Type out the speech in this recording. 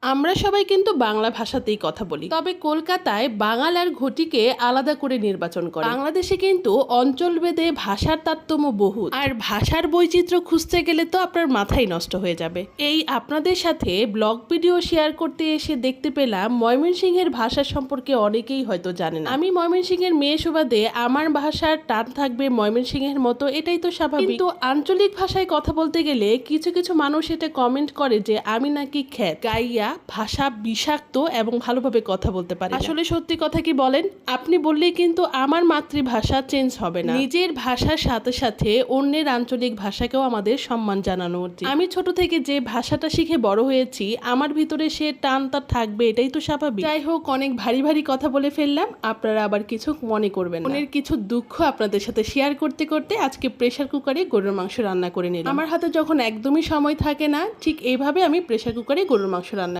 আমরা সবাই কিন্তু বাংলা ভাষাতেই কথা বলি, তবে কলকাতায় বাঙাল আর ঘটিকে আলাদা করে নির্বাচন করে। বাংলাদেশে কিন্তু অঞ্চলভেদে ভাষার তারতম্য বহুত, আর ভাষার বৈচিত্র্য খুঁজতে গেলে তো আপনার মাথাই নষ্ট হয়ে যাবে। এই আপনাদের সাথে ব্লগ ভিডিও শেয়ার করতে এসে দেখতে পেলাম ময়মনসিংহের ভাষা সম্পর্কে অনেকেই হয়তো জানেন। আমি ময়মনসিংহের মেয়ে সুবাদে আমার ভাষার টান থাকবে ময়মনসিংহের মতো, এটাই তো স্বাভাবিক। কিন্তু আঞ্চলিক ভাষায় কথা বলতে গেলে কিছু কিছু মানুষ এটা কমেন্ট করে যে আমি নাকি খ্যাত গাইয়া ভাষা বিষাক্ত এবং ভালোভাবে কথা বলতে পারি। আসলে সত্যি কথা কি বলেন, আপনি বললেই কিন্তু আমার মাতৃভাষা চেঞ্জ হবে না। নিজের ভাষার সাথে সাথে অন্যের আঞ্চলিক ভাষাকেও আমাদের সম্মান জানানো উচিত। আমি ছোট থেকে যে ভাষাটা শিখে বড় হয়েছি, আমার ভিতরে সে টানটা থাকবে, এটাই তো স্বাভাবিক। যাই হোক, অনেক ভারী ভারী কথা বলে ফেললাম, আপনারা আবার কিছু মনে করবেন না। মনের কিছু দুঃখ আপনাদের সাথে শেয়ার করতে করতে আজকে প্রেসার কুকারে গরুর মাংস রান্না করে নিলাম। আমার হাতে যখন একদমই সময় থাকে না, ঠিক এইভাবে আমি প্রেসার কুকারে গরুর মাংস রান্না